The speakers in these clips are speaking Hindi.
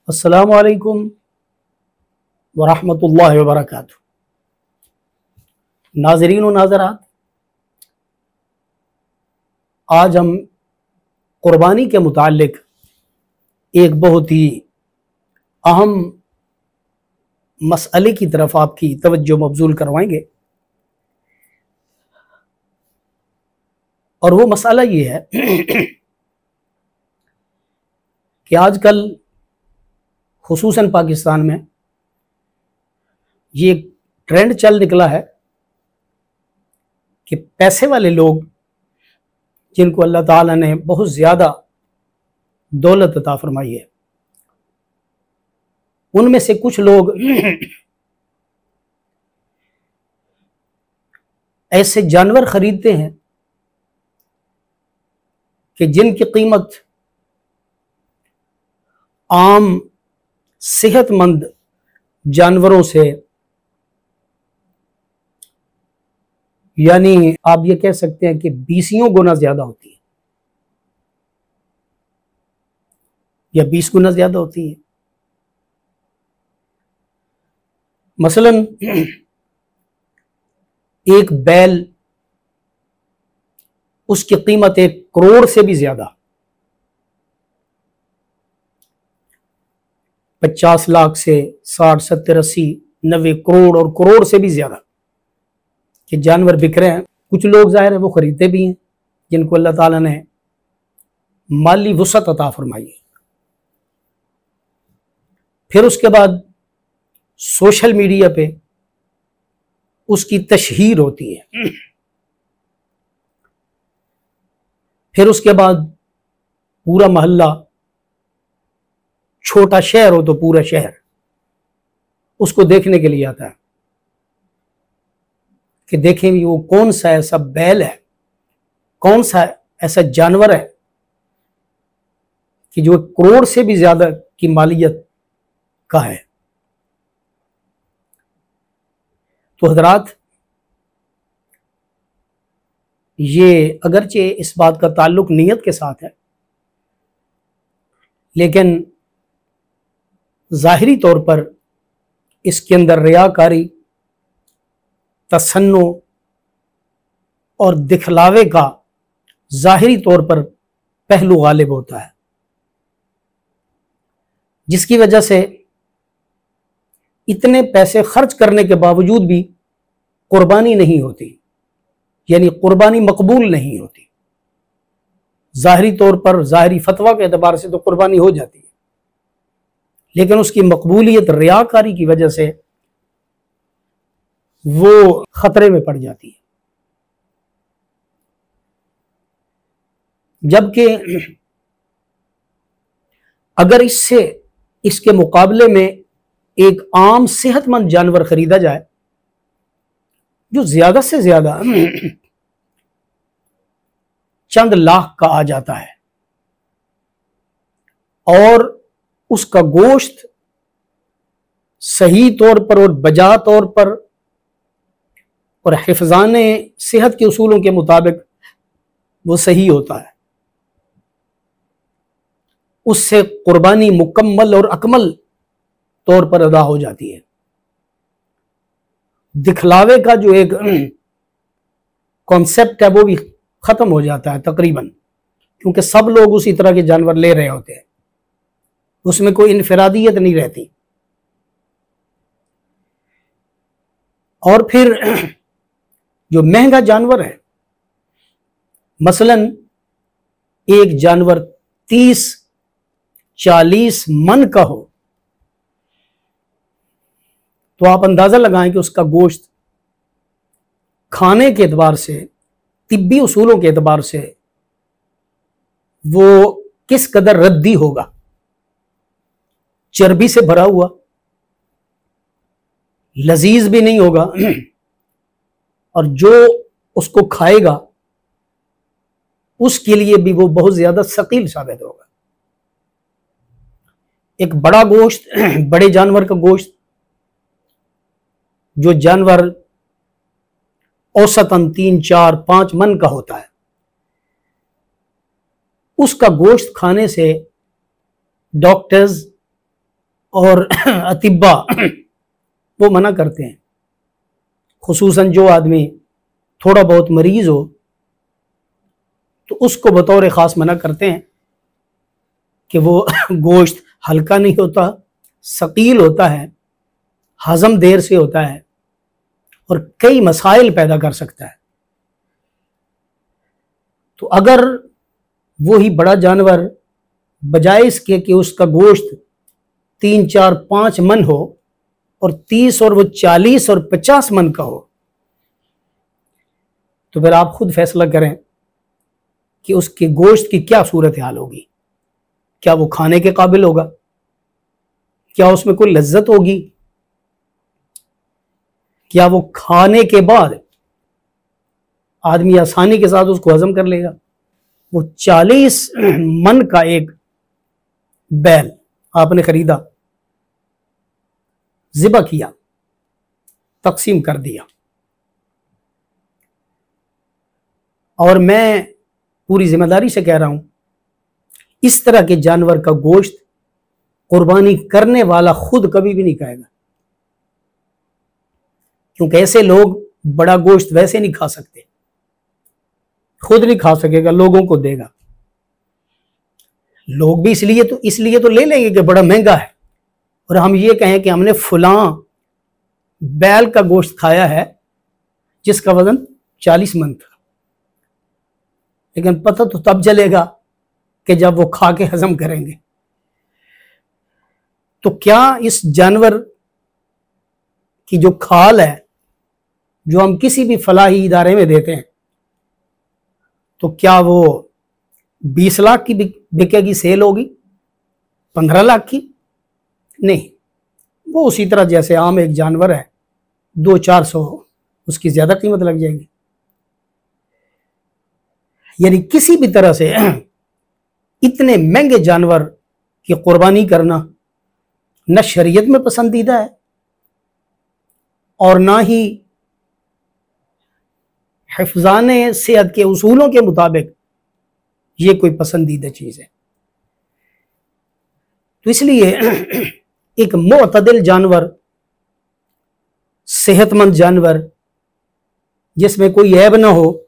अस्सलामु अलैकुम वरहमतुल्लाहि वबरकातुहू। नाज़रीन व नाज़रात, आज हम कुर्बानी के मुताल्लिक एक बहुत ही अहम मसले की तरफ आपकी तवज्जो मबजूल करवाएंगे। और वो मसला ये है कि आजकल खुसूसन पाकिस्तान में ये ट्रेंड चल निकला है कि पैसे वाले लोग, जिनको अल्लाह ताला ने बहुत ज़्यादा दौलत अता फरमाई है, उनमें से कुछ लोग ऐसे जानवर खरीदते हैं कि जिनकी कीमत आम सेहतमंद जानवरों से, यानी आप ये कह सकते हैं कि 20 गुना ज्यादा होती है या 20 गुना ज्यादा होती है। मसलन एक बैल, उसकी कीमत 1 करोड़ से भी ज्यादा, 50 लाख से 60, 70, 80, 90 करोड़ और करोड़ से भी ज्यादा के जानवर बिक रहे हैं। कुछ लोग जाहिर है वो खरीदते भी हैं, जिनको अल्लाह ताला ने माली वुसअत अता फरमाई है। फिर उसके बाद सोशल मीडिया पे उसकी तशहीर होती है। फिर उसके बाद पूरा मोहल्ला, छोटा शहर हो तो पूरा शहर उसको देखने के लिए आता है कि देखें वो कौन सा ऐसा बैल है, कौन सा ऐसा जानवर है कि जो 1 करोड़ से भी ज्यादा की मालियत का है। तो हजरात, ये अगरचे इस बात का ताल्लुक नीयत के साथ है, लेकिन ज़ाहिरी तौर पर इसके अंदर रियाकारी, तसन्नो और दिखलावे का ज़ाहिरी तौर पर पहलू गालिब होता है, जिसकी वजह से इतने पैसे खर्च करने के बावजूद भी कुर्बानी नहीं होती, यानी कुर्बानी मकबूल नहीं होती। ज़ाहिरी तौर पर, ज़ाहिरी फतवा के एतबार से तो कुर्बानी हो जाती है, लेकिन उसकी मकबूलियत रियाकारी की वजह से वो खतरे में पड़ जाती है। जबकि अगर इसके मुकाबले में एक आम सेहतमंद जानवर खरीदा जाए जो ज्यादा से ज्यादा चंद लाख का आ जाता है, और उसका गोश्त सही तौर पर और बजा तौर पर और हिफाज़ाने सेहत के उसूलों के मुताबिक वो सही होता है, उससे कुर्बानी मुकम्मल और अकमल तौर पर अदा हो जाती है। दिखलावे का जो एक कॉन्सेप्ट है वो भी खत्म हो जाता है तकरीबन, क्योंकि सब लोग उसी तरह के जानवर ले रहे होते हैं, उसमें कोई इनफरादियत नहीं रहती। और फिर जो महंगा जानवर है, मसलन एक जानवर 30-40 मन का हो, तो आप अंदाजा लगाएं कि उसका गोश्त खाने के एतबार से, तिब्बी उसूलों के एतबार से वो किस कदर रद्दी होगा। चर्बी से भरा हुआ, लजीज भी नहीं होगा, और जो उसको खाएगा उसके लिए भी वो बहुत ज्यादा सकील साबित होगा। एक बड़ा गोश्त, बड़े जानवर का गोश्त, जो जानवर औसतन 3, 4, 5 मन का होता है, उसका गोश्त खाने से डॉक्टर्स और अतिब्बा वो मना करते हैं, खुसूसन जो आदमी थोड़ा बहुत मरीज हो तो उसको बतौर ख़ास मना करते हैं कि वो गोश्त हल्का नहीं होता, सकील होता है, हज़म देर से होता है और कई मसाइल पैदा कर सकता है। तो अगर वही बड़ा जानवर बजाय इसके कि उसका गोश्त 3, 4, 5 मन हो और 30 और वो 40 और 50 मन का हो, तो फिर आप खुद फैसला करें कि उसके गोश्त की क्या सूरत हाल होगी। क्या वो खाने के काबिल होगा? क्या उसमें कोई लज्जत होगी? क्या वो खाने के बाद आदमी आसानी के साथ उसको हजम कर लेगा? वो 40 मन का एक बैल आपने खरीदा, ज़िबा किया, तकसीम कर दिया, और मैं पूरी जिम्मेदारी से कह रहा हूं, इस तरह के जानवर का गोश्त कुर्बानी करने वाला खुद कभी भी नहीं खाएगा, क्योंकि ऐसे लोग बड़ा गोश्त वैसे नहीं खा सकते, खुद नहीं खा सकेगा, लोगों को देगा। लोग भी इसलिए तो ले लेंगे कि बड़ा महंगा है, और हम ये कहें कि हमने फलां बैल का गोश्त खाया है जिसका वजन 40 मन था, लेकिन पता तो तब चलेगा कि जब वो खा के हजम करेंगे। तो क्या इस जानवर की जो खाल है, जो हम किसी भी फलाही इदारे में देते हैं, तो क्या वो 20 लाख की बिकेगी, सेल होगी 15 लाख की? नहीं, वो उसी तरह जैसे आम एक जानवर है, 200-400 उसकी ज्यादा कीमत लग जाएगी। यानी किसी भी तरह से इतने महंगे जानवर की कुर्बानी करना न शरीयत में पसंदीदा है और ना ही हिफ्ज़ाने सेहत के उसूलों के मुताबिक ये कोई पसंदीदा चीज है। तो इसलिए एक मुअतदिल जानवर, सेहतमंद जानवर, जिसमें कोई ऐब ना हो,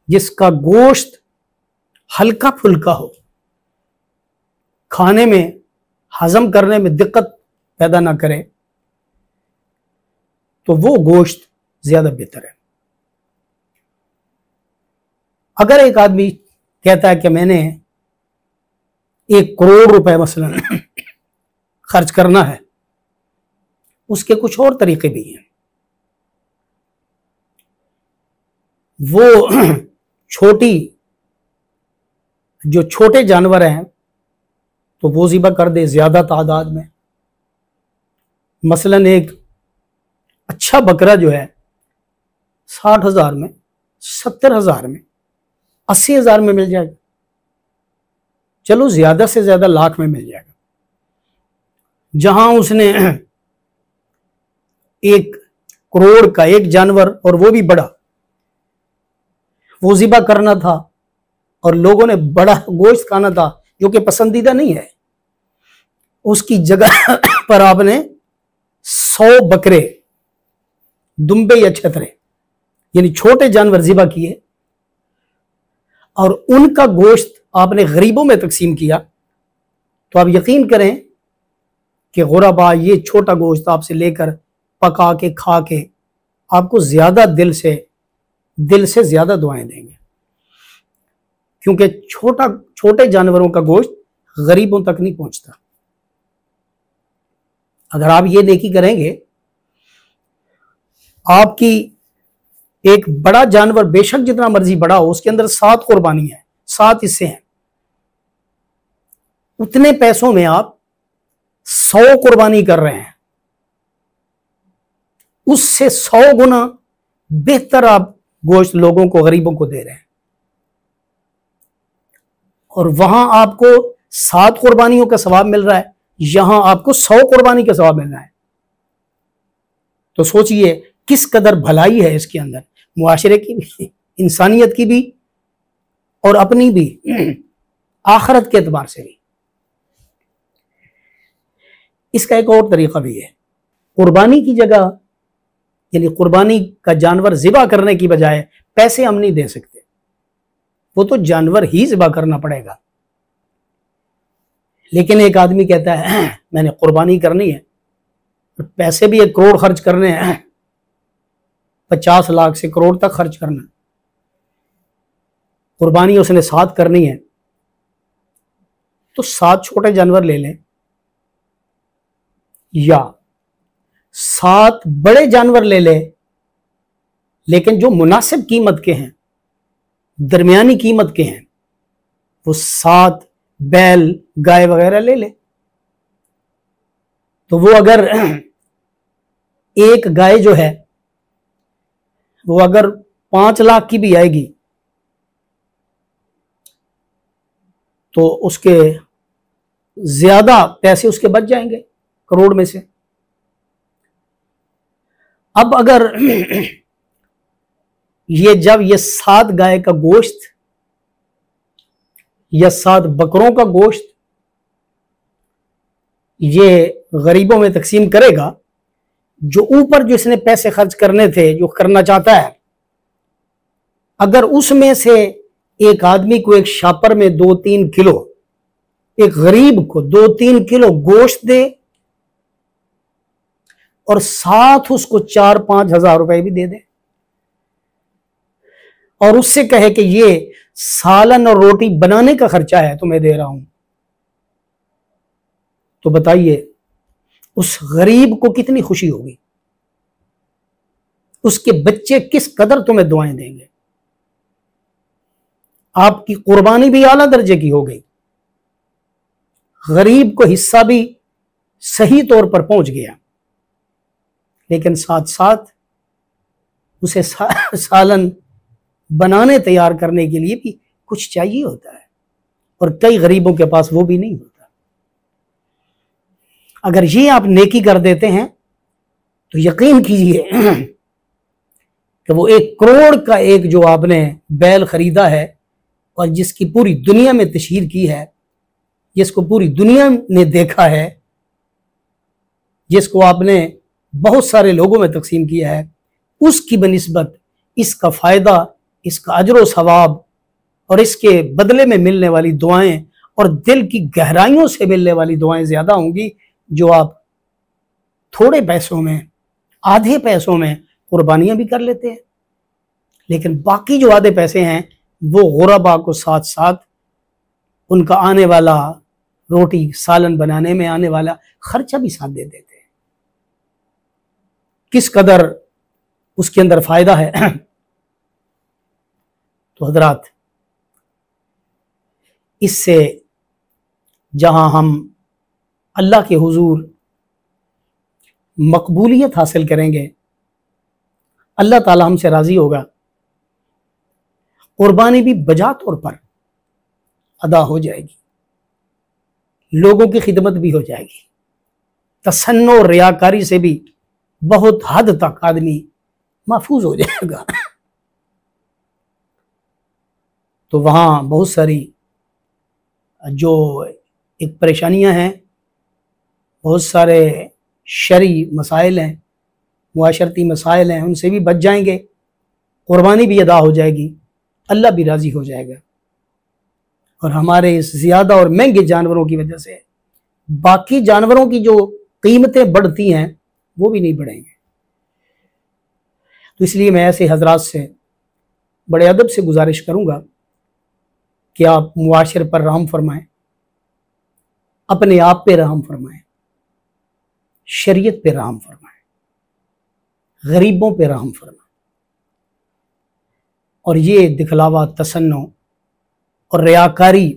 जिसका गोश्त हल्का फुल्का हो, खाने में हजम करने में दिक्कत पैदा ना करे, तो वो गोश्त ज्यादा बेहतर है। अगर एक आदमी कहता है कि मैंने 1 करोड़ रुपए मसलन खर्च करना है, उसके कुछ और तरीके भी हैं। वो जो छोटे जानवर हैं तो वो ज़िबा कर दे ज्यादा तादाद में। मसलन एक अच्छा बकरा जो है 60,000 में, 70,000 में, 80,000 में मिल जाएगा, चलो ज्यादा से ज्यादा लाख में मिल जाएगा। जहां उसने 1 करोड़ का एक जानवर, और वो भी बड़ा, वो ज़िबा करना था और लोगों ने बड़ा गोश्त खाना था जो कि पसंदीदा नहीं है, उसकी जगह पर आपने 100 बकरे, दुम्बे या छतरे, यानी छोटे जानवर ज़िबा किए और उनका गोश्त आपने गरीबों में तकसीम किया, तो आप यकीन करें कि गुरबा ये छोटा गोश्त आपसे लेकर पका के खा के आपको ज्यादा दिल से ज्यादा दुआएं देंगे, क्योंकि छोटे जानवरों का गोश्त गरीबों तक नहीं पहुंचता। अगर आप ये नेकी करेंगे, आपकी एक बड़ा जानवर बेशक जितना मर्जी बड़ा हो, उसके अंदर 7 कुर्बानी है, 7 हिस्से हैं, उतने पैसों में आप 100 कुर्बानी कर रहे हैं, उससे 100 गुना बेहतर आप गोश्त लोगों को, गरीबों को दे रहे हैं, और वहां आपको 7 कुर्बानियों का सवाब मिल रहा है, यहां आपको 100 कुर्बानी का सवाब मिल रहा है। तो सोचिए किस कदर भलाई है इसके अंदर, मुआशरे की भी, इंसानियत की भी और अपनी भी, आखिरत के एतबार से भी। इसका एक और तरीका भी है। कुर्बानी की जगह, यानी कुर्बानी का जानवर ज़िबा करने की बजाय पैसे हम नहीं दे सकते, वो तो जानवर ही ज़िबा करना पड़ेगा। लेकिन एक आदमी कहता है मैंने कुर्बानी करनी है, पैसे भी 1 करोड़ खर्च करने हैं, 50 लाख से करोड़ तक खर्च करना, कुर्बानी उसने 7 करनी है, तो 7 छोटे जानवर ले लें या 7 बड़े जानवर ले ले, लेकिन जो मुनासिब कीमत के हैं, दरमियानी कीमत के हैं, वो 7 बैल गाय वगैरह ले ले। तो वो अगर एक गाय जो है वो अगर 5 लाख की भी आएगी तो उसके ज्यादा पैसे उसके बच जाएंगे करोड़ में से। अब अगर ये 7 गाय का गोश्त या 7 बकरों का गोश्त ये गरीबों में तकसीम करेगा, जो ऊपर जो इसने पैसे खर्च करने थे, जो करना चाहता है, अगर उसमें से एक आदमी को एक शापर में 2-3 किलो, एक गरीब को 2-3 किलो गोश्त दे और साथ उसको 4-5 हजार रुपए भी दे दे और उससे कहे कि ये सालन और रोटी बनाने का खर्चा है तुम्हें दे रहा हूं, तो बताइए उस गरीब को कितनी खुशी होगी, उसके बच्चे किस कदर तुम्हें दुआएं देंगे। आपकी कुर्बानी भी आला दर्जे की हो गई, गरीब को हिस्सा भी सही तौर पर पहुंच गया, लेकिन साथ साथ उसे सालन बनाने तैयार करने के लिए भी कुछ चाहिए होता है और कई गरीबों के पास वो भी नहीं होता। अगर ये आप नेकी कर देते हैं तो यकीन कीजिए कि वो 1 करोड़ का एक जो आपने बैल खरीदा है और जिसकी पूरी दुनिया में तशहीर की है, जिसको पूरी दुनिया ने देखा है, जिसको आपने बहुत सारे लोगों में तकसीम किया है, उसकी बनिस्बत इसका फायदा, इसका अजर व सवाब और इसके बदले में मिलने वाली दुआएं और दिल की गहराइयों से मिलने वाली दुआएं ज्यादा होंगी, जो आप थोड़े पैसों में, आधे पैसों में कुर्बानियां भी कर लेते हैं। लेकिन बाकी जो आधे पैसे हैं वो गुरबा को साथ साथ उनका आने वाला रोटी सालन बनाने में आने वाला खर्चा भी साथ दे देते हैं। किस कदर उसके अंदर फायदा है। तो हजरात, इससे जहां हम अल्लाह के हुजूर मकबूलियत हासिल करेंगे, अल्लाह ताला हमसे राजी होगा, कुर्बानी भी बजा तौर पर अदा हो जाएगी, लोगों की खिदमत भी हो जाएगी, तसन्नो रियाकारी से भी बहुत हद तक आदमी महफूज हो जाएगा। तो वहाँ बहुत सारी जो एक परेशानियां हैं, बहुत सारे शरई मसाइल हैं, मुआशरती मसाइल हैं, उनसे भी बच जाएंगे, कुर्बानी भी अदा हो जाएगी, अल्लाह भी राज़ी हो जाएगा और हमारे इस ज़्यादा और महंगे जानवरों की वजह से बाकी जानवरों की जो कीमतें बढ़ती हैं वो भी नहीं बढ़ेंगे। तो इसलिए मैं ऐसे हजरात से बड़े अदब से गुजारिश करूँगा कि आप मुआशरे पर रहम फरमाएं, अपने आप पे रहम फरमाएं, शरीयत पे रहम फरमाएं, गरीबों पे रहम फरमाएं और ये दिखलावा, तसन्नो और रियाकारी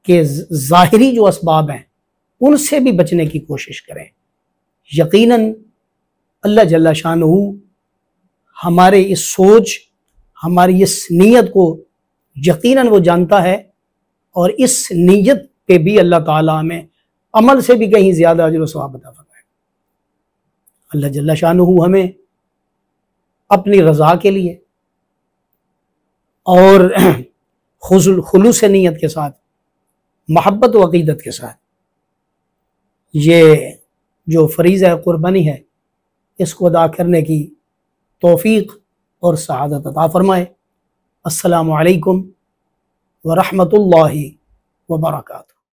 के ज़ाहिरी जो असबाब हैं उनसे भी बचने की कोशिश करें। यकीनन अल्लाह जल्ला शानहू हमारे इस सोच, हमारी इस नीयत को यकीनन वो जानता है और इस नीयत पे भी अल्लाह ताला हमें अमल से भी कहीं ज़्यादा अजर व सवाब अता फरमाए। अल्लाह जल्ला शानहू हमें अपनी रज़ा के लिए और खुलूस नीयत के साथ, मोहब्बत व अक़ीदत के साथ ये जो फरीज़ा कुर्बानी है इसको अदा करने की तौफीक और सआदत अता फरमाए। अस्सलामु अलैकुम व रहमतुल्लाहि व बरकातुहू।